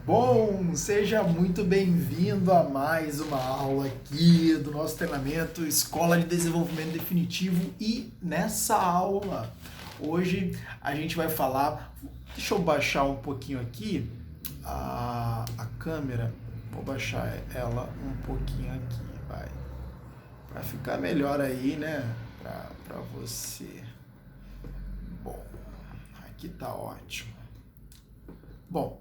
Bom, seja muito bem-vindo a mais uma aula aqui do nosso treinamento Escola de Desenvolvimento Definitivo. E nessa aula, hoje a gente vai falar... Deixa eu baixar um pouquinho aqui a câmera. Vou baixar ela um pouquinho aqui, vai. Para ficar melhor aí, né? Para você. Bom, aqui tá ótimo. Bom,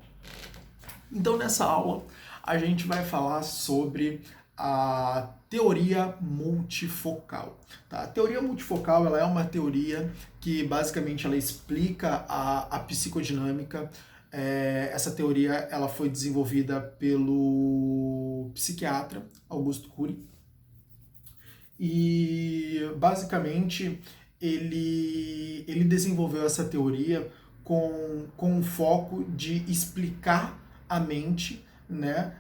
então nessa aula a gente vai falar sobre a teoria multifocal. Tá? A teoria multifocal ela é uma teoria que basicamente ela explica a psicodinâmica. Essa teoria ela foi desenvolvida pelo psiquiatra Augusto Cury e basicamente ele desenvolveu essa teoria com o foco de explicar a mente, né?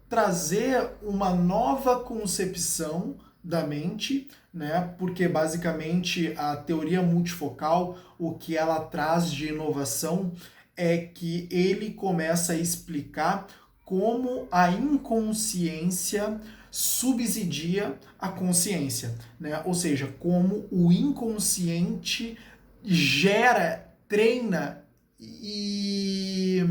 Trazer uma nova concepção da mente, né? Porque basicamente a teoria multifocal, o que ela traz de inovação é que ele começa a explicar como a inconsciência subsidia a consciência, né? Ou seja, como o inconsciente gera, treina e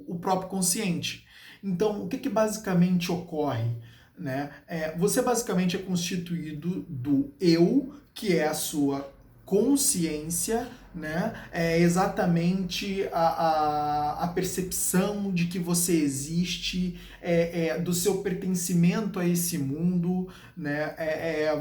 o próprio consciente. Então, o que basicamente ocorre? Né? Você basicamente é constituído do eu, que é a sua consciência, né? É exatamente a percepção de que você existe, do seu pertencimento a esse mundo, né?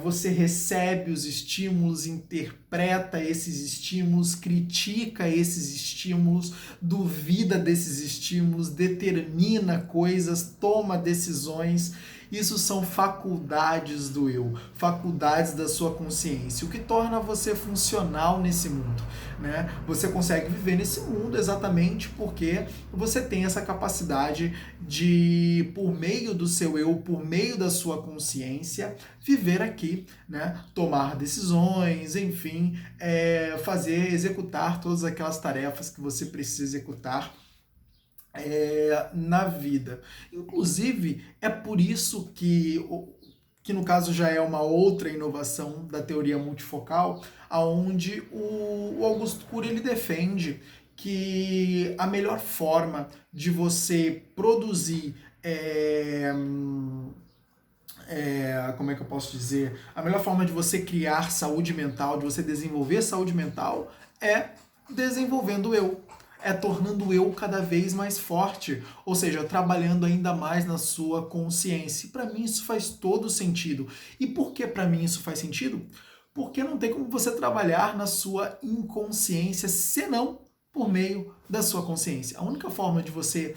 Você recebe os estímulos, interpreta esses estímulos, critica esses estímulos, duvida desses estímulos, determina coisas, toma decisões. Isso são faculdades do eu, faculdades da sua consciência, o que torna você funcional nesse mundo, né? Você consegue viver nesse mundo exatamente porque você tem essa capacidade de, por meio do seu eu, por meio da sua consciência, viver aqui, né? Tomar decisões, enfim, executar todas aquelas tarefas que você precisa executar na vida. Inclusive, é por isso que no caso já é uma outra inovação da teoria multifocal, aonde o Augusto Cury ele defende que a melhor forma de você produzir como é que eu posso dizer? A melhor forma de você criar saúde mental, de você desenvolver saúde mental, é desenvolvendo o eu. É tornando o eu cada vez mais forte, ou seja, trabalhando ainda mais na sua consciência. E para mim isso faz todo sentido. E por que para mim isso faz sentido? Porque não tem como você trabalhar na sua inconsciência senão por meio da sua consciência. A única forma de você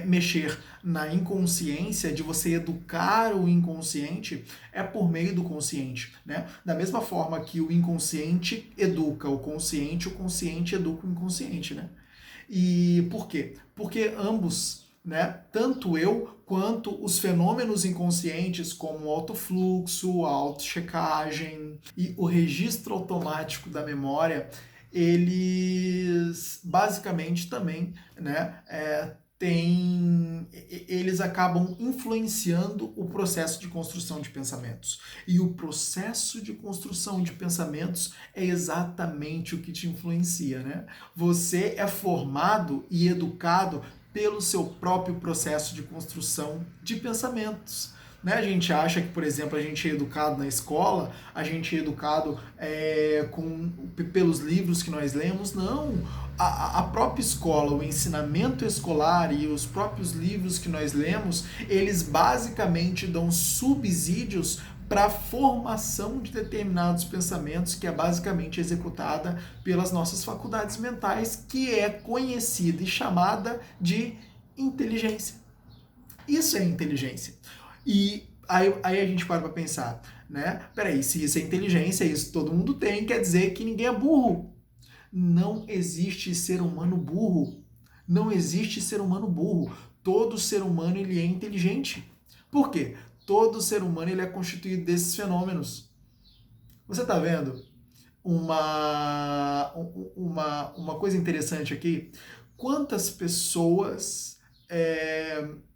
mexer na inconsciência, de você educar o inconsciente, é por meio do consciente, né? Da mesma forma que o inconsciente educa o consciente educa o inconsciente, né? E por quê? Porque ambos, né, tanto eu quanto os fenômenos inconscientes como o autofluxo, a autochecagem e o registro automático da memória, eles basicamente também, né, eles acabam influenciando o processo de construção de pensamentos. E o processo de construção de pensamentos é exatamente o que te influencia, né? Você é formado e educado pelo seu próprio processo de construção de pensamentos. Né? A gente acha que, por exemplo, a gente é educado na escola, a gente é educado pelos livros que nós lemos. Não! A própria escola, o ensinamento escolar e os próprios livros que nós lemos, eles basicamente dão subsídios para a formação de determinados pensamentos, que é basicamente executada pelas nossas faculdades mentais, que é conhecida e chamada de inteligência. Isso é inteligência. E aí a gente para pensar, né? Peraí, se isso é inteligência, isso todo mundo tem, quer dizer que ninguém é burro. Não existe ser humano burro. Não existe ser humano burro. Todo ser humano ele é inteligente. Por quê? Todo ser humano ele é constituído desses fenômenos. Você está vendo uma coisa interessante aqui? Quantas pessoas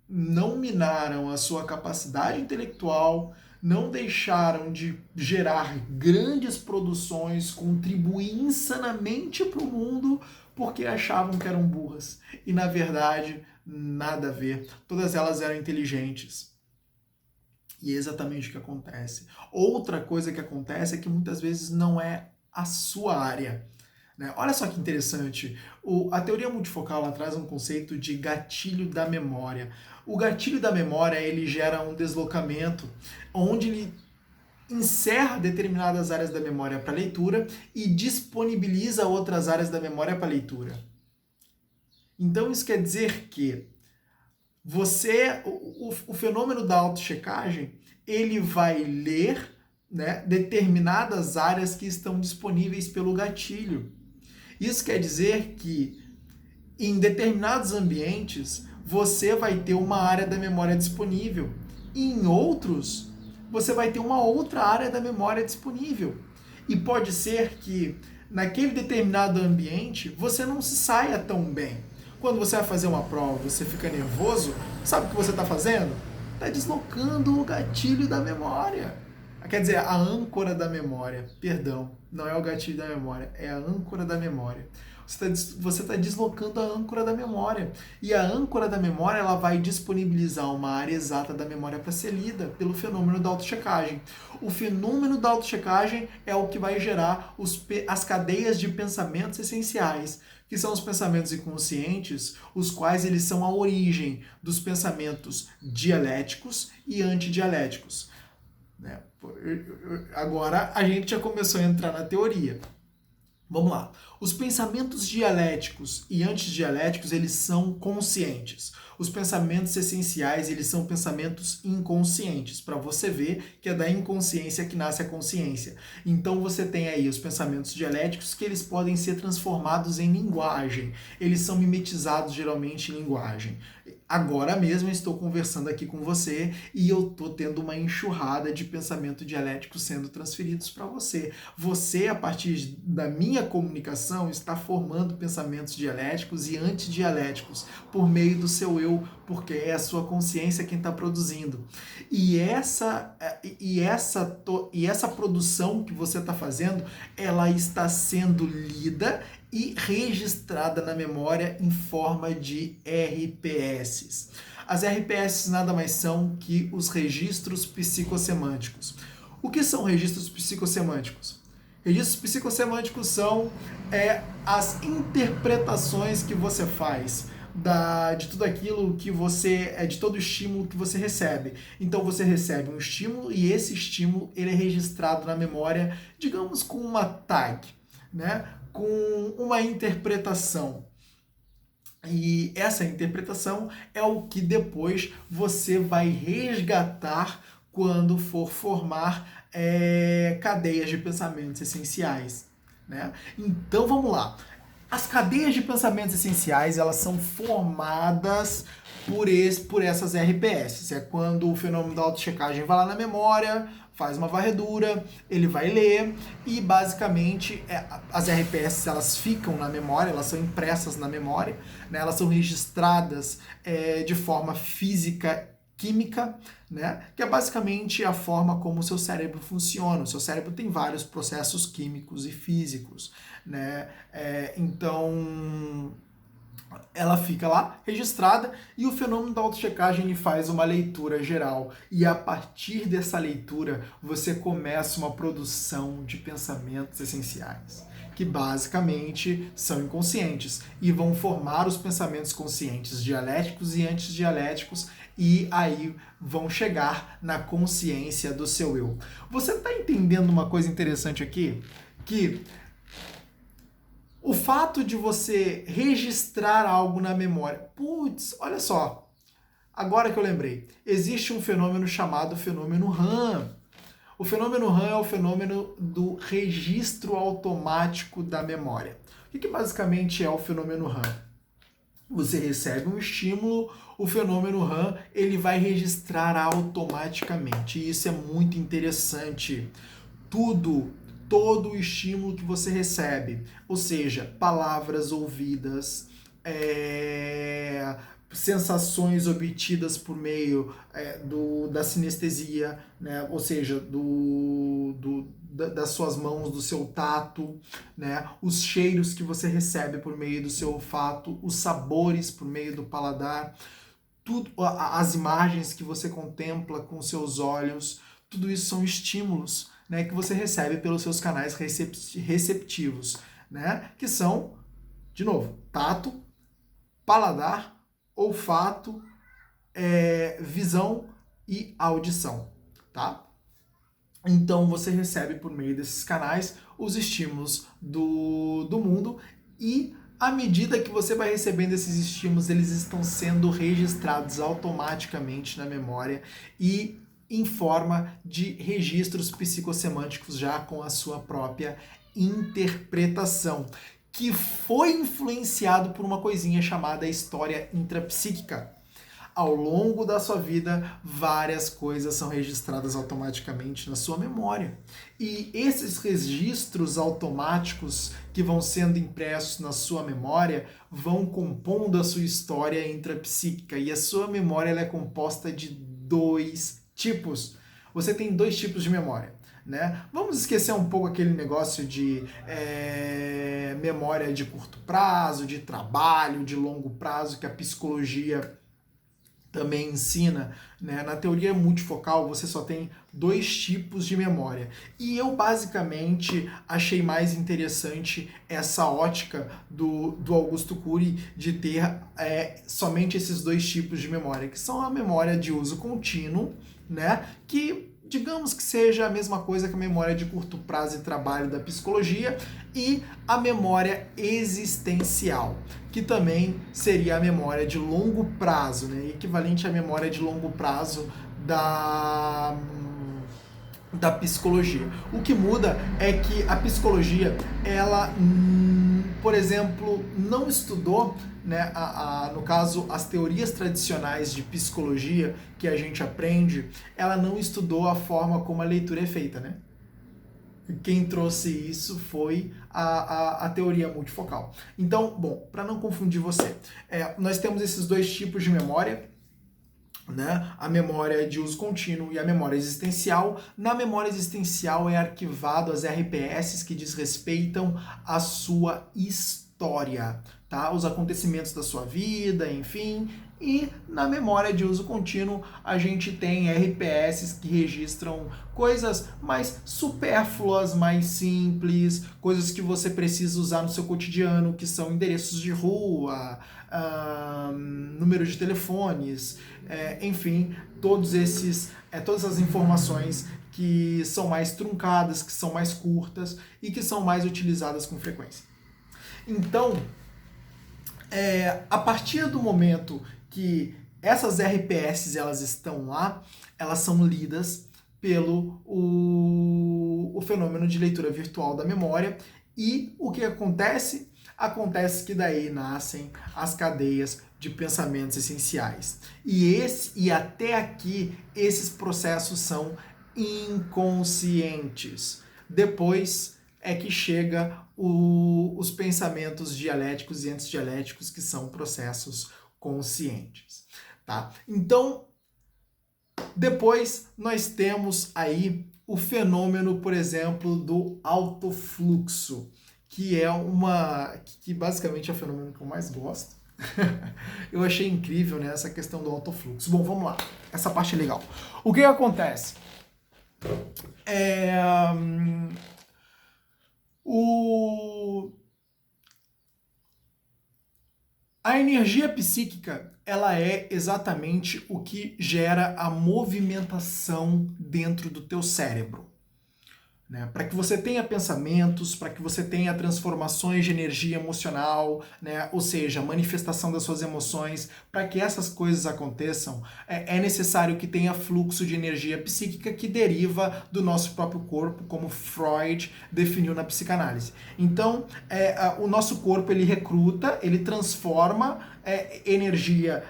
não minaram a sua capacidade intelectual, não deixaram de gerar grandes produções, contribuir insanamente para o mundo porque achavam que eram burras. E na verdade, nada a ver. Todas elas eram inteligentes. E é exatamente o que acontece. Outra coisa que acontece é que muitas vezes não é a sua área. Né? Olha só que interessante. A teoria multifocal ela traz um conceito de gatilho da memória. O gatilho da memória ele gera um deslocamento onde ele encerra determinadas áreas da memória para leitura e disponibiliza outras áreas da memória para leitura. Então isso quer dizer que o fenômeno da autochecagem, ele vai ler, né, determinadas áreas que estão disponíveis pelo gatilho. Isso quer dizer que em determinados ambientes você vai ter uma área da memória disponível. E em outros, você vai ter uma outra área da memória disponível. E pode ser que naquele determinado ambiente você não se saia tão bem. Quando você vai fazer uma prova, você fica nervoso, sabe o que você está fazendo? Está deslocando o gatilho da memória. Quer dizer, a âncora da memória. Perdão, não é o gatilho da memória, é a âncora da memória. Você está deslocando a âncora da memória. E a âncora da memória ela vai disponibilizar uma área exata da memória para ser lida pelo fenômeno da autochecagem. O fenômeno da autochecagem é o que vai gerar as cadeias de pensamentos essenciais, que são os pensamentos inconscientes, os quais eles são a origem dos pensamentos dialéticos e antidialéticos. Né? Agora a gente já começou a entrar na teoria. Vamos lá. Os pensamentos dialéticos e antidialéticos, eles são conscientes. Os pensamentos essenciais, eles são pensamentos inconscientes, para você ver que é da inconsciência que nasce a consciência. Então você tem aí os pensamentos dialéticos que eles podem ser transformados em linguagem. Eles são mimetizados geralmente em linguagem. Agora mesmo eu estou conversando aqui com você e eu estou tendo uma enxurrada de pensamento dialético sendo transferidos para você. Você, a partir da minha comunicação, está formando pensamentos dialéticos e antidialéticos por meio do seu eu, porque é a sua consciência quem está produzindo. E essa produção que você está fazendo, ela está sendo lida e registrada na memória em forma de RPS. As RPS nada mais são que os registros psicossemânticos. O que são registros psicossemânticos? Registros psicossemânticos são as interpretações que você faz de tudo aquilo que você de todo o estímulo que você recebe. Então você recebe um estímulo e esse estímulo ele é registrado na memória, digamos com uma tag, né? Com uma interpretação. E essa interpretação é o que depois você vai resgatar quando for formar cadeias de pensamentos essenciais. Né? Então vamos lá. As cadeias de pensamentos essenciais elas são formadas por essas RPS. É quando o fenômeno da autochecagem vai lá na memória, faz uma varredura, ele vai ler e basicamente as RPS elas ficam na memória, elas são impressas na memória, né? Elas são registradas de forma física, química, né? Que é basicamente a forma como o seu cérebro funciona. O seu cérebro tem vários processos químicos e físicos, né? Então ela fica lá registrada e o fenômeno da autochecagem ele faz uma leitura geral e a partir dessa leitura você começa uma produção de pensamentos essenciais que basicamente são inconscientes e vão formar os pensamentos conscientes dialéticos e antidialéticos e aí vão chegar na consciência do seu eu. Você está entendendo uma coisa interessante aqui? Que o fato de você registrar algo na memória. Putz, olha só. Agora que eu lembrei. Existe um fenômeno chamado fenômeno RAM. O fenômeno RAM é o fenômeno do registro automático da memória. O que basicamente é o fenômeno RAM? Você recebe um estímulo, o fenômeno RAM ele vai registrar automaticamente. E isso é muito interessante. todo o estímulo que você recebe, ou seja, palavras ouvidas, sensações obtidas por meio da sinestesia, né? Ou seja, das suas mãos, do seu tato, né? Os cheiros que você recebe por meio do seu olfato, os sabores por meio do paladar, tudo, as imagens que você contempla com seus olhos, tudo isso são estímulos, né, que você recebe pelos seus canais receptivos, né, que são, de novo, tato, paladar, olfato, visão e audição, tá? Então você recebe por meio desses canais os estímulos do mundo e à medida que você vai recebendo esses estímulos, eles estão sendo registrados automaticamente na memória e em forma de registros psicossemânticos já com a sua própria interpretação, que foi influenciado por uma coisinha chamada história intrapsíquica. Ao longo da sua vida, várias coisas são registradas automaticamente na sua memória. E esses registros automáticos que vão sendo impressos na sua memória vão compondo a sua história intrapsíquica. E a sua memória ela é composta de 2 tipos. Você tem 2 tipos de memória, né? Vamos esquecer um pouco aquele negócio de memória de curto prazo, de trabalho, de longo prazo, que a psicologia também ensina, né? Na teoria multifocal você só tem 2 tipos de memória. E eu basicamente achei mais interessante essa ótica do Augusto Cury de ter somente esses 2 tipos de memória, que são a memória de uso contínuo, né? Que digamos que seja a mesma coisa que a memória de curto prazo e trabalho da psicologia, e a memória existencial, que também seria a memória de longo prazo, né? Equivalente à memória de longo prazo da psicologia. O que muda é que a psicologia, ela, por exemplo, não estudou, né, no caso, as teorias tradicionais de psicologia que a gente aprende, ela não estudou a forma como a leitura é feita, né? Quem trouxe isso foi a teoria multifocal. Então, bom, para não confundir você, nós temos esses 2 tipos de memória, né? A memória de uso contínuo e a memória existencial. Na memória existencial é arquivado as RPS que diz respeitam a sua história, tá? Os acontecimentos da sua vida, enfim. E na memória de uso contínuo a gente tem RPS que registram coisas mais supérfluas, mais simples, coisas que você precisa usar no seu cotidiano, que são endereços de rua, números de telefones, enfim, todas as informações que são mais truncadas, que são mais curtas e que são mais utilizadas com frequência. Então, a partir do momento que essas RPS elas estão lá, elas são lidas pelo o fenômeno de leitura virtual da memória, e o que acontece? Acontece que daí nascem as cadeias de pensamentos essenciais. E até aqui esses processos são inconscientes. Depois é que chega os pensamentos dialéticos e antidialéticos, que são processos conscientes, tá? Então, depois nós temos aí o fenômeno, por exemplo, do autofluxo, que que basicamente é o fenômeno que eu mais gosto. Eu achei incrível, né, essa questão do autofluxo. Bom, vamos lá. Essa parte é legal. O que acontece? A energia psíquica, ela é exatamente o que gera a movimentação dentro do teu cérebro, né? Para que você tenha pensamentos, para que você tenha transformações de energia emocional, né? Ou seja, manifestação das suas emoções, para que essas coisas aconteçam, é necessário que tenha fluxo de energia psíquica que deriva do nosso próprio corpo, como Freud definiu na psicanálise. Então, o nosso corpo ele recruta, ele transforma energia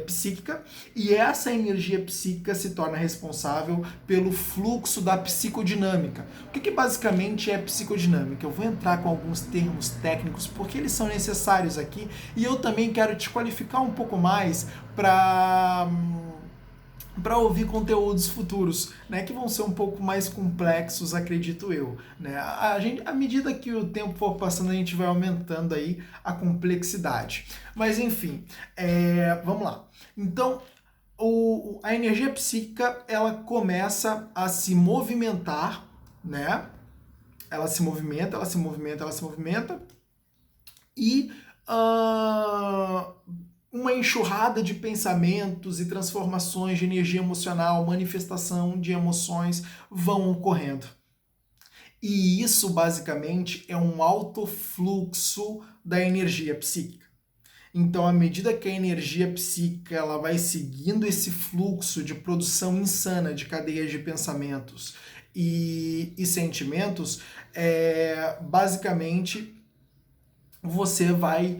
psíquica, e essa energia psíquica se torna responsável pelo fluxo da psicodinâmica psicodinâmica. O que basicamente é psicodinâmica? Eu vou entrar com alguns termos técnicos porque eles são necessários aqui e eu também quero te qualificar um pouco mais para ouvir conteúdos futuros, né, que vão ser um pouco mais complexos, acredito eu, né? À medida que o tempo for passando, a gente vai aumentando aí a complexidade. Mas enfim, vamos lá. Então, a energia psíquica, ela começa a se movimentar, né? Ela se movimenta, ela se movimenta, ela se movimenta e uma enxurrada de pensamentos e transformações de energia emocional, manifestação de emoções vão ocorrendo. E isso, basicamente, é um alto fluxo da energia psíquica. Então, à medida que a energia psíquica ela vai seguindo esse fluxo de produção insana de cadeias de pensamentos e sentimentos, basicamente, você vai...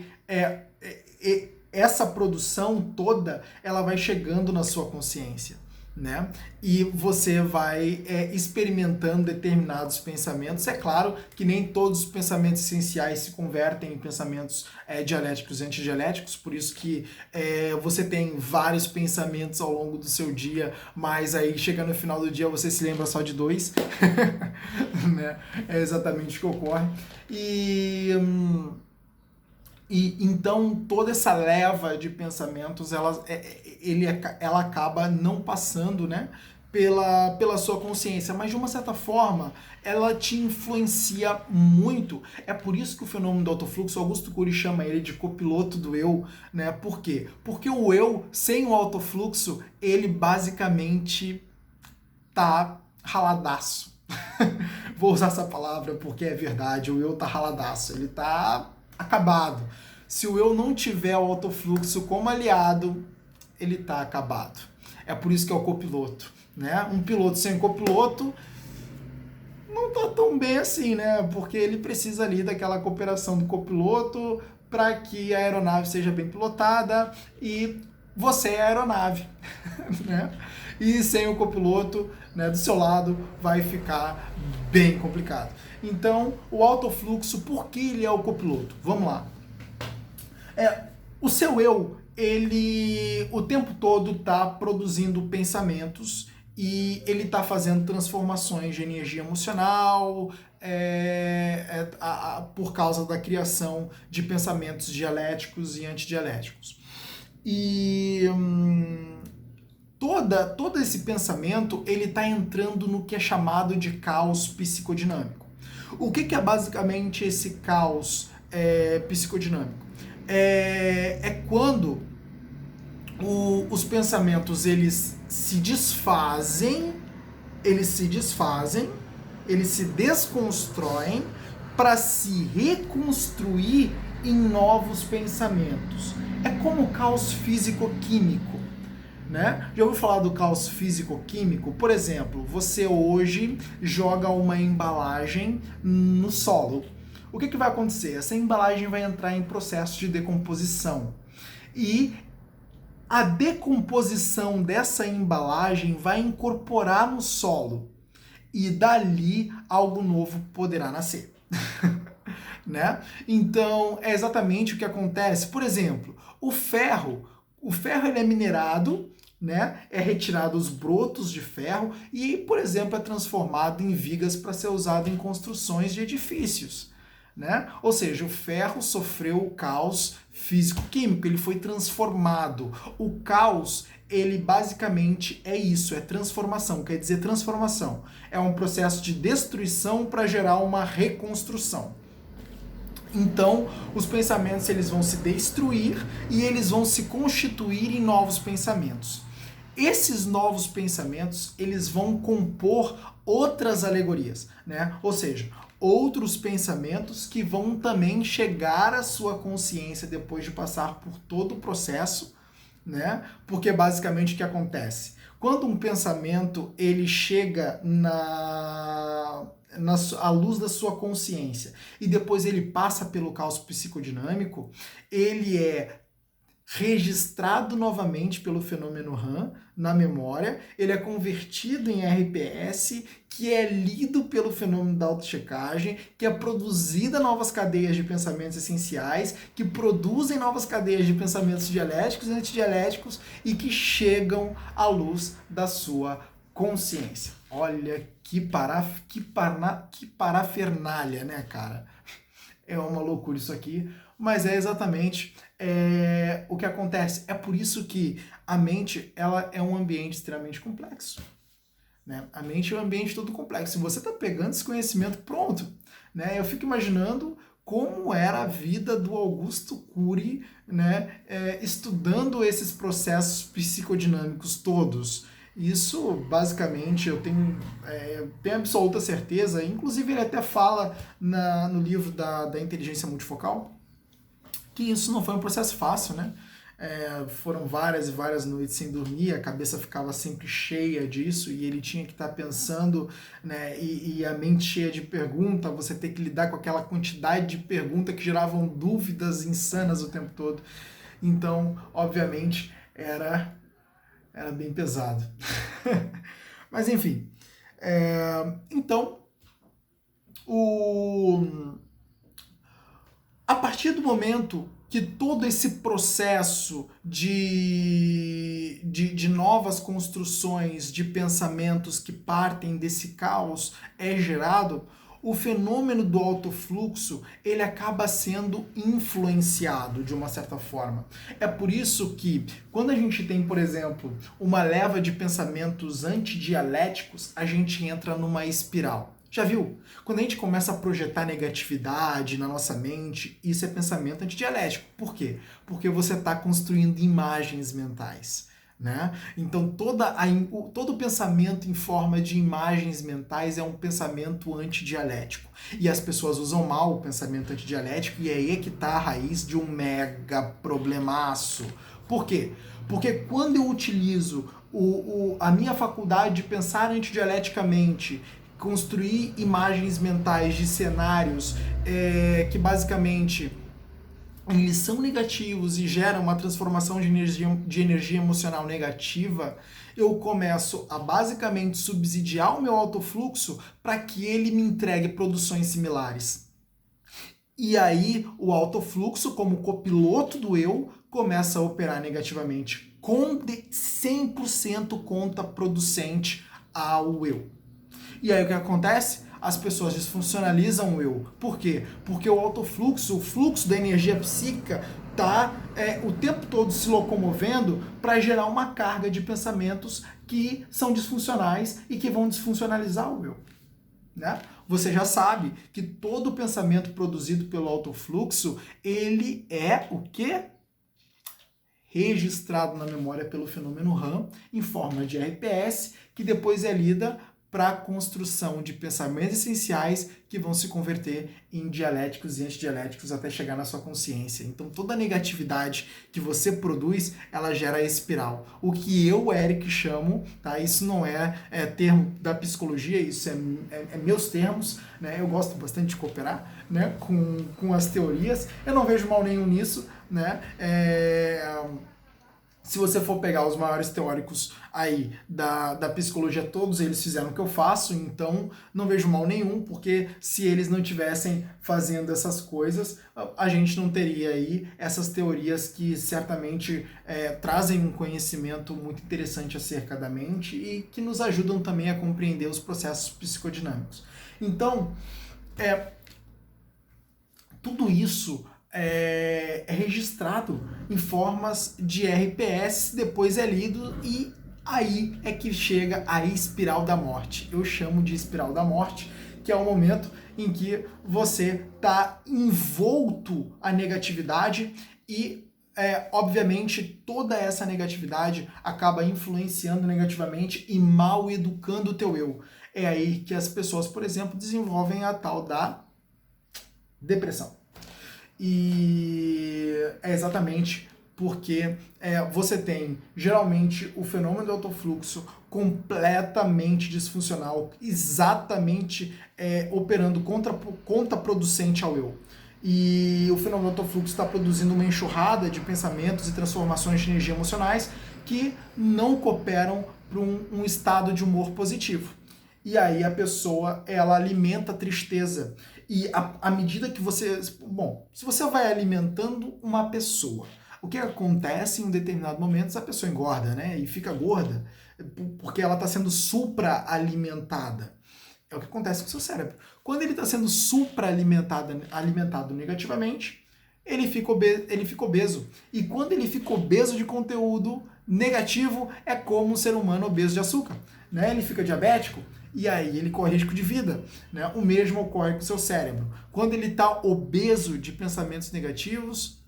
essa produção toda, ela vai chegando na sua consciência, né? E você vai experimentando determinados pensamentos. É claro que nem todos os pensamentos essenciais se convertem em pensamentos dialéticos e antidialéticos, por isso que você tem vários pensamentos ao longo do seu dia, mas aí chegando no final do dia você se lembra só de 2, né? É exatamente o que ocorre. E então toda essa leva de pensamentos, ela acaba não passando, né, pela sua consciência, mas de uma certa forma ela te influencia muito. É por isso que o fenômeno do autofluxo, Augusto Cury chama ele de copiloto do eu, né? Por quê? Porque o eu, sem o autofluxo, ele basicamente tá raladaço. Vou usar essa palavra porque é verdade, o eu tá raladaço, ele tá acabado. Se o eu não tiver o autofluxo como aliado, ele tá acabado. É por isso que é o copiloto, né? Um piloto sem copiloto não tá tão bem assim, né? Porque ele precisa ali daquela cooperação do copiloto para que a aeronave seja bem pilotada e você é a aeronave, né? E sem o copiloto, né, do seu lado vai ficar bem complicado. Então, o autofluxo, por que ele é o copiloto? Vamos lá. O seu eu, ele o tempo todo está produzindo pensamentos e ele está fazendo transformações de energia emocional por causa da criação de pensamentos dialéticos e antidialéticos. E todo esse pensamento ele está entrando no que é chamado de caos psicodinâmico. O que é basicamente esse caos psicodinâmico? É quando os pensamentos eles se desfazem, eles se desconstroem para se reconstruir em novos pensamentos. É como o caos físico-químico, né? Já ouviu falar do caos físico-químico? Por exemplo, você hoje joga uma embalagem no solo. O que vai acontecer? Essa embalagem vai entrar em processo de decomposição. E a decomposição dessa embalagem vai incorporar no solo. E dali algo novo poderá nascer. Né? Então, é exatamente o que acontece. Por exemplo, o ferro ele é minerado, né? É retirado os brotos de ferro e, por exemplo, é transformado em vigas para ser usado em construções de edifícios. Né? Ou seja, o ferro sofreu o caos físico-químico, ele foi transformado. O caos, ele basicamente é isso, é transformação, quer dizer transformação. É um processo de destruição para gerar uma reconstrução. Então, os pensamentos eles vão se destruir e eles vão se constituir em novos pensamentos. Esses novos pensamentos, eles vão compor outras alegorias, né? Ou seja, outros pensamentos que vão também chegar à sua consciência depois de passar por todo o processo, né? Porque basicamente o que acontece? Quando um pensamento ele chega à luz da sua consciência e depois ele passa pelo caos psicodinâmico, ele é registrado novamente pelo fenômeno RAM na memória, ele é convertido em RPS, que é lido pelo fenômeno da autochecagem, que é produzida novas cadeias de pensamentos essenciais, que produzem novas cadeias de pensamentos dialéticos e antidialéticos e que chegam à luz da sua consciência. Olha que parafernália, né, cara? É uma loucura isso aqui, mas é exatamente o que acontece. É por isso que a mente ela é um ambiente extremamente complexo. Né? A mente é um ambiente todo complexo. Se você está pegando esse conhecimento, pronto. Né? Eu fico imaginando como era a vida do Augusto Cury, né? Estudando esses processos psicodinâmicos todos. Isso, basicamente, eu tenho absoluta certeza, inclusive ele até fala no livro da inteligência multifocal, que isso não foi um processo fácil, né? Foram várias e várias noites sem dormir, a cabeça ficava sempre cheia disso e ele tinha que estar pensando, né? E a mente cheia de pergunta, você ter que lidar com aquela quantidade de perguntas que geravam dúvidas insanas o tempo todo. Então, obviamente, era bem pesado. Mas enfim, então, a partir do momento que todo esse processo de novas construções de pensamentos que partem desse caos é gerado, o fenômeno do autofluxo ele acaba sendo influenciado de uma certa forma. É por isso que quando a gente tem, por exemplo, uma leva de pensamentos antidialéticos, a gente entra numa espiral. Já viu? Quando a gente começa a projetar negatividade na nossa mente, isso é pensamento antidialético. Por quê? Porque você está construindo imagens mentais. Né? Então todo pensamento em forma de imagens mentais é um pensamento antidialético. E as pessoas usam mal o pensamento antidialético e é aí que está a raiz de um mega problemaço. Por quê? Porque quando eu utilizo a minha faculdade de pensar antidialeticamente, construir imagens mentais de cenários que basicamente eles são negativos e geram uma transformação de energia emocional negativa, eu começo a basicamente subsidiar o meu autofluxo para que ele me entregue produções similares. E aí o autofluxo, como copiloto do eu, começa a operar negativamente, 100% contraproducente ao eu. E aí o que acontece? As pessoas desfuncionalizam o eu. Por quê? Porque o autofluxo, o fluxo da energia psíquica, está o tempo todo se locomovendo para gerar uma carga de pensamentos que são disfuncionais e que vão desfuncionalizar o eu. Né? Você já sabe que todo pensamento produzido pelo autofluxo, ele é o quê? Registrado na memória pelo fenômeno RAM, em forma de RPS, que depois é lida para a construção de pensamentos essenciais que vão se converter em dialéticos e antidialéticos até chegar na sua consciência. Então toda a negatividade que você produz, ela gera a espiral. O que eu, Eric, chamo, tá? Isso não é termo da psicologia, isso é meus termos, né? Eu gosto bastante de cooperar, né? com as teorias. Eu não vejo mal nenhum nisso, né? Se você for pegar os maiores teóricos aí da psicologia, todos eles fizeram o que eu faço, então não vejo mal nenhum, porque se eles não estivessem fazendo essas coisas, a gente não teria aí essas teorias que certamente trazem um conhecimento muito interessante acerca da mente e que nos ajudam também a compreender os processos psicodinâmicos. Então, tudo isso é registrado em formas de RPS, depois é lido e aí é que chega a espiral da morte. Eu chamo de espiral da morte, que é o momento em que você está envolto à negatividade e, obviamente, toda essa negatividade acaba influenciando negativamente e mal educando o teu eu. É aí que as pessoas, por exemplo, desenvolvem a tal da depressão. E é exatamente porque você tem, geralmente, o fenômeno do autofluxo completamente disfuncional, exatamente operando contraproducente ao eu. E o fenômeno do autofluxo está produzindo uma enxurrada de pensamentos e transformações de energia emocionais que não cooperam para um estado de humor positivo. E aí a pessoa, ela alimenta a tristeza. E à medida que você... Bom, se você vai alimentando uma pessoa, o que acontece em um determinado momento, essa pessoa engorda, né? E fica gorda, porque ela está sendo supra-alimentada. É o que acontece com o seu cérebro. Quando ele está sendo supra-alimentado negativamente, ele fica obeso. E quando ele fica obeso de conteúdo negativo, é como um ser humano obeso de açúcar. Né? Ele fica diabético e aí ele corre risco de vida. Né? O mesmo ocorre com o seu cérebro. Quando ele está obeso de pensamentos negativos,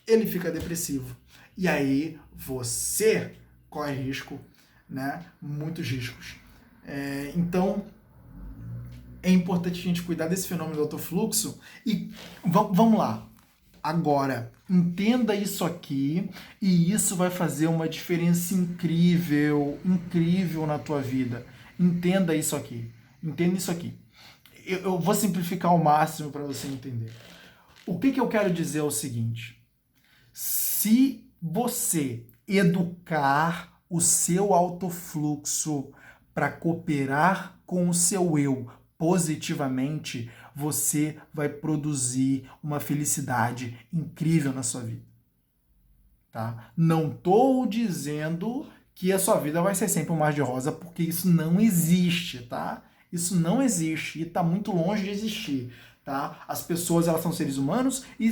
ele fica depressivo. E aí você corre risco, né? Muitos riscos. Então, é importante a gente cuidar desse fenômeno do autofluxo e vamos lá. Agora, entenda isso aqui e isso vai fazer uma diferença incrível, incrível na tua vida. Entenda isso aqui. Entenda isso aqui. Eu vou simplificar ao máximo para você entender. O que eu quero dizer é o seguinte. Se você educar o seu autofluxo para cooperar com o seu eu positivamente, você vai produzir uma felicidade incrível na sua vida. Tá? Não estou dizendo que a sua vida vai ser sempre um mar de rosa, porque isso não existe, tá? Isso não existe e está muito longe de existir. Tá? As pessoas, elas são seres humanos e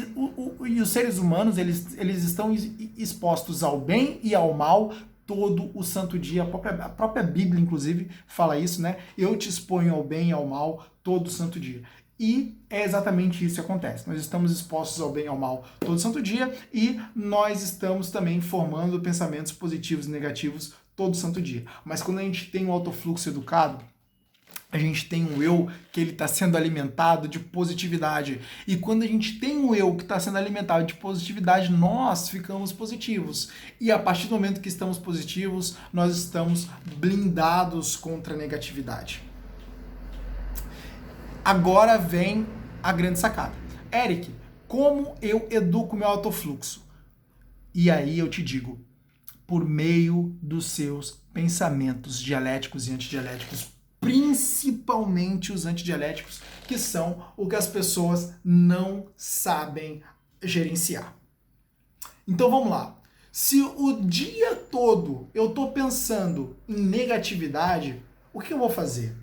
os seres humanos, eles estão expostos ao bem e ao mal todo o santo dia. A própria Bíblia, inclusive, fala isso, né? Eu te exponho ao bem e ao mal todo o santo dia. E é exatamente isso que acontece. Nós estamos expostos ao bem e ao mal todo santo dia e nós estamos também formando pensamentos positivos e negativos todo santo dia. Mas quando a gente tem um autofluxo educado, a gente tem um eu que ele está sendo alimentado de positividade. E quando a gente tem um eu que está sendo alimentado de positividade, nós ficamos positivos. E a partir do momento que estamos positivos, nós estamos blindados contra a negatividade. Agora vem a grande sacada. Eric, como eu educo meu autofluxo? E aí eu te digo, por meio dos seus pensamentos dialéticos e antidialéticos, principalmente os antidialéticos, que são o que as pessoas não sabem gerenciar. Então vamos lá. Se o dia todo eu estou pensando em negatividade, o que eu vou fazer?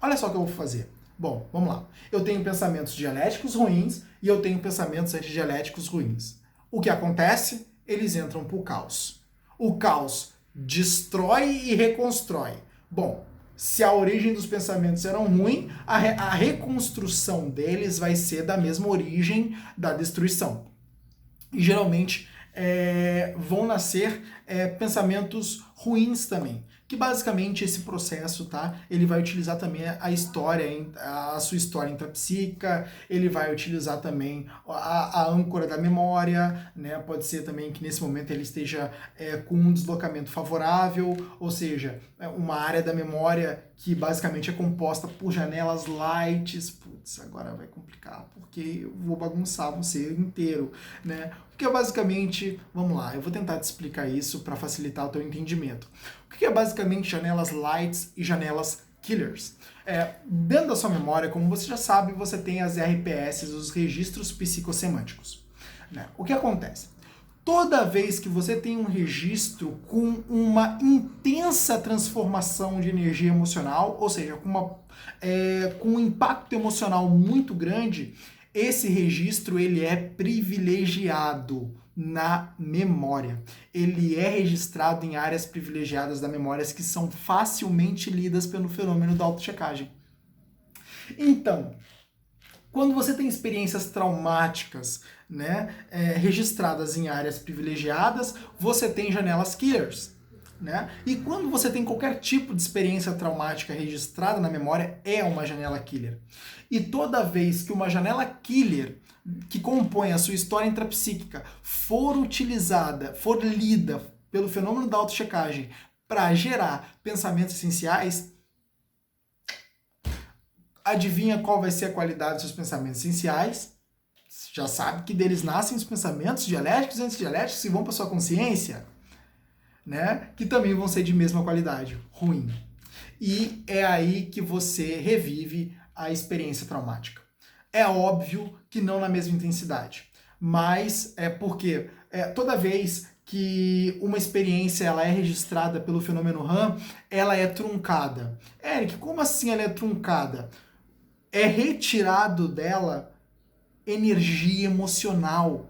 Olha só o que eu vou fazer. Bom, vamos lá. Eu tenho pensamentos dialéticos ruins e eu tenho pensamentos antidialéticos ruins. O que acontece? Eles entram para o caos. O caos destrói e reconstrói. Bom, se a origem dos pensamentos era ruim, a reconstrução deles vai ser da mesma origem da destruição. E geralmente vão nascer pensamentos ruins também. Que basicamente esse processo, tá? Ele vai utilizar também a história, a sua história intrapsíquica, ele vai utilizar também a âncora da memória, né? Pode ser também que nesse momento ele esteja com um deslocamento favorável, ou seja, uma área da memória que basicamente é composta por janelas lights. Putz, agora vai complicar, porque eu vou bagunçar você inteiro, né? Porque basicamente, vamos lá, eu vou tentar te explicar isso para facilitar o teu entendimento. O que é basicamente janelas lights e janelas killers? Dentro da sua memória, como você já sabe, você tem as RPS, os registros psicossemânticos. Né? O que acontece? Toda vez que você tem um registro com uma intensa transformação de energia emocional, ou seja, com um impacto emocional muito grande, esse registro ele é privilegiado na memória. Ele é registrado em áreas privilegiadas da memória que são facilmente lidas pelo fenômeno da autochecagem. Então, quando você tem experiências traumáticas, né, registradas em áreas privilegiadas, você tem janelas killers. Né? E quando você tem qualquer tipo de experiência traumática registrada na memória, é uma janela killer. E toda vez que uma janela killer que compõe a sua história intrapsíquica for utilizada, for lida pelo fenômeno da autochecagem para gerar pensamentos essenciais, adivinha qual vai ser a qualidade dos seus pensamentos essenciais? Já sabe que deles nascem os pensamentos dialéticos e antidialéticos que vão para sua consciência, né? Que também vão ser de mesma qualidade, ruim. E é aí que você revive a experiência traumática. É óbvio que não na mesma intensidade, mas é porque toda vez que uma experiência ela é registrada pelo fenômeno RAM, ela é truncada. Eric, como assim ela é truncada? É retirado dela energia emocional.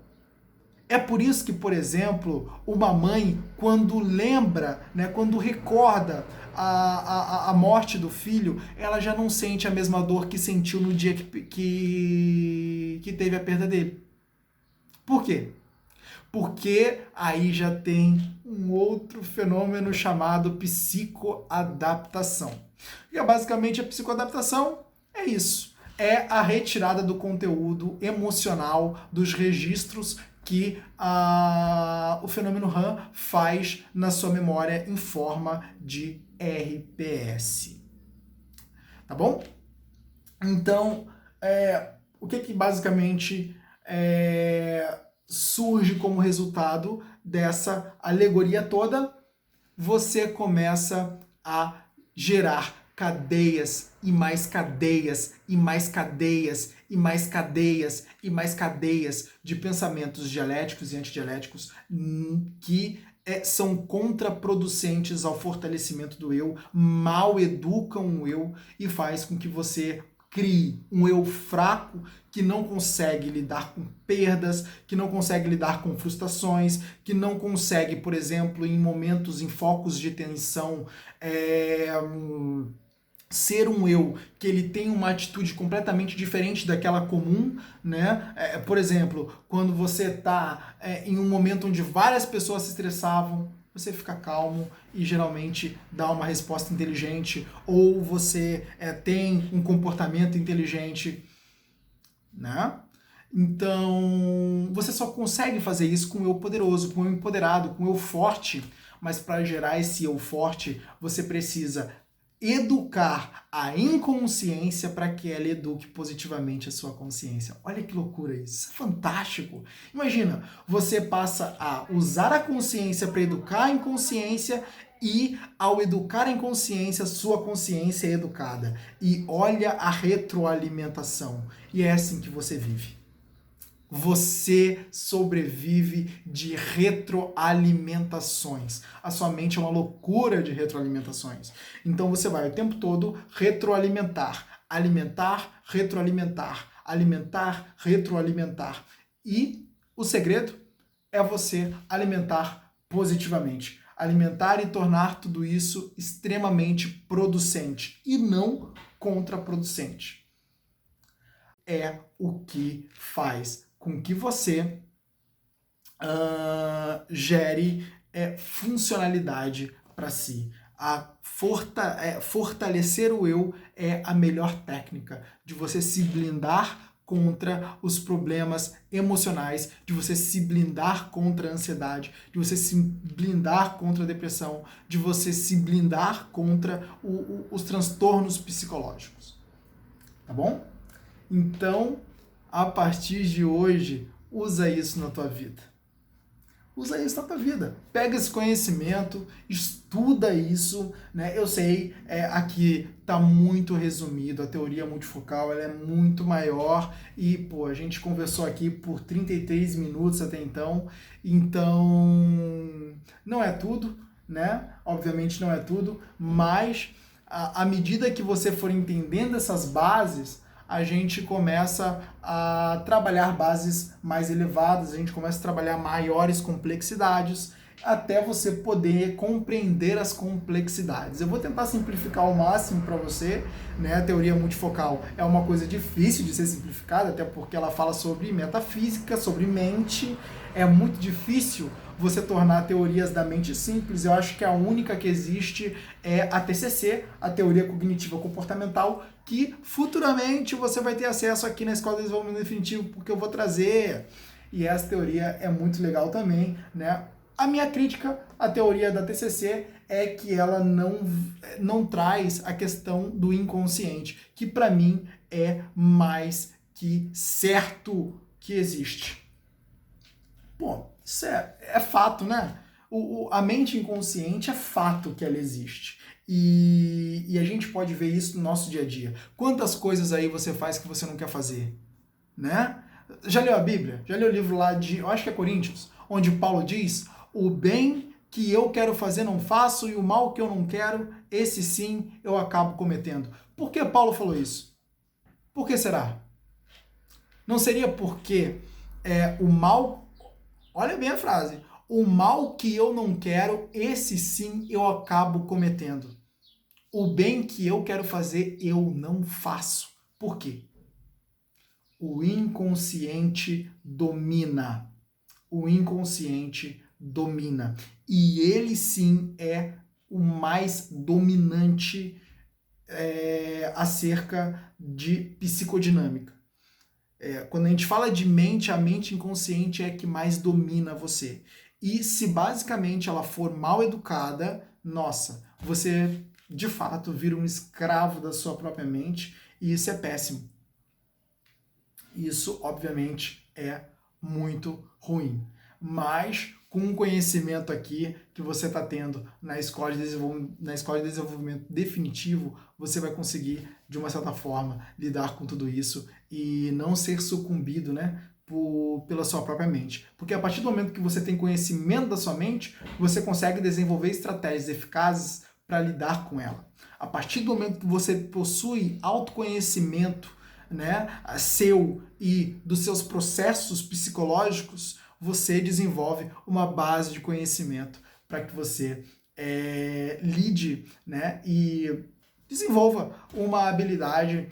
É por isso que, por exemplo, uma mãe, quando lembra, né, quando recorda a morte do filho, ela já não sente a mesma dor que sentiu no dia que teve a perda dele. Por quê? Porque aí já tem um outro fenômeno chamado psicoadaptação. E basicamente a psicoadaptação é isso. É a retirada do conteúdo emocional, dos registros que o fenômeno RAM faz na sua memória em forma de RPS. Tá bom? Então, o que basicamente surge como resultado dessa alegoria toda? Você começa a gerar cadeias e mais cadeias e mais cadeias e mais cadeias e mais cadeias de pensamentos dialéticos e antidialéticos que são contraproducentes ao fortalecimento do eu, mal educam o eu e faz com que você crie um eu fraco que não consegue lidar com perdas, que não consegue lidar com frustrações, que não consegue, por exemplo, em momentos, em focos de tensão, ser um eu que ele tem uma atitude completamente diferente daquela comum, né? Por exemplo, quando você está em um momento onde várias pessoas se estressavam, você fica calmo e geralmente dá uma resposta inteligente, ou você tem um comportamento inteligente, né? Então, você só consegue fazer isso com o eu poderoso, com o eu empoderado, com o eu forte, mas para gerar esse eu forte, você precisa educar a inconsciência para que ela eduque positivamente a sua consciência. Olha que loucura isso, é fantástico. Imagina, você passa a usar a consciência para educar a inconsciência e ao educar a inconsciência, sua consciência é educada. E olha a retroalimentação. E é assim que você vive. Você sobrevive de retroalimentações. A sua mente é uma loucura de retroalimentações. Então você vai o tempo todo retroalimentar, alimentar, retroalimentar, alimentar, retroalimentar. E o segredo é você alimentar positivamente. Alimentar e tornar tudo isso extremamente producente e não contraproducente. É o que faz com que você gere funcionalidade para si. Fortalecer o eu é a melhor técnica de você se blindar contra os problemas emocionais, de você se blindar contra a ansiedade, de você se blindar contra a depressão, de você se blindar contra os transtornos psicológicos. Tá bom? Então, a partir de hoje, usa isso na tua vida. Usa isso na tua vida. Pega esse conhecimento, estuda isso, né? Eu sei, aqui tá muito resumido, a teoria multifocal ela é muito maior e, pô, a gente conversou aqui por 33 minutos até então não é tudo, né? Obviamente não é tudo, mas à medida que você for entendendo essas bases, a gente começa a trabalhar bases mais elevadas, a gente começa a trabalhar maiores complexidades, até você poder compreender as complexidades. Eu vou tentar simplificar ao máximo para você, né? A teoria multifocal é uma coisa difícil de ser simplificada, até porque ela fala sobre metafísica, sobre mente. É muito difícil você tornar teorias da mente simples. Eu acho que a única que existe é a TCC, a Teoria Cognitiva Comportamental, que futuramente você vai ter acesso aqui na Escola de Desenvolvimento Definitivo, porque eu vou trazer. E essa teoria é muito legal também, né? A minha crítica à teoria da TCC é que ela não traz a questão do inconsciente, que para mim é mais que certo que existe. Pô, isso é fato, né? A mente inconsciente é fato que ela existe. E a gente pode ver isso no nosso dia a dia. Quantas coisas aí você faz que você não quer fazer, né? Já leu a Bíblia? Já leu o livro lá de, eu acho que é Coríntios, onde Paulo diz: o bem que eu quero fazer não faço e o mal que eu não quero, esse sim eu acabo cometendo. Por que Paulo falou isso? Por que será? Não seria porque o mal, olha bem a frase, o mal que eu não quero, esse sim eu acabo cometendo. O bem que eu quero fazer, eu não faço. Por quê? O inconsciente domina. O inconsciente domina. E ele sim é o mais dominante acerca de psicodinâmica. Quando a gente fala de mente, a mente inconsciente é que mais domina você. E se basicamente ela for mal educada, nossa, você de fato vira um escravo da sua própria mente e isso é péssimo. Isso, obviamente, é muito ruim. Mas com o conhecimento aqui que você está tendo na escola de desenvolvimento definitivo, você vai conseguir, de uma certa forma, lidar com tudo isso e não ser sucumbido, né, pela sua própria mente. Porque a partir do momento que você tem conhecimento da sua mente, você consegue desenvolver estratégias eficazes para lidar com ela. A partir do momento que você possui autoconhecimento, né, seu e dos seus processos psicológicos, você desenvolve uma base de conhecimento para que você lide, né, e desenvolva uma habilidade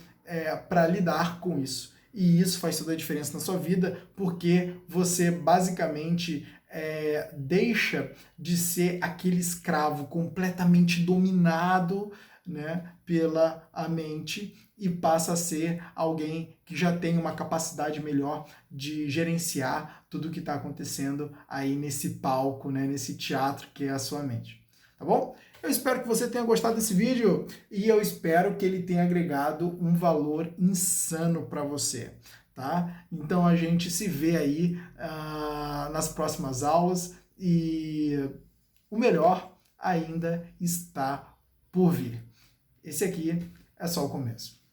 para lidar com isso. E isso faz toda a diferença na sua vida, porque você basicamente deixa de ser aquele escravo completamente dominado, né, pela a mente e passa a ser alguém que já tem uma capacidade melhor de gerenciar tudo o que está acontecendo aí nesse palco, né, nesse teatro que é a sua mente. Tá bom? Eu espero que você tenha gostado desse vídeo e eu espero que ele tenha agregado um valor insano para você. Tá? Então a gente se vê aí nas próximas aulas e o melhor ainda está por vir. Esse aqui é só o começo.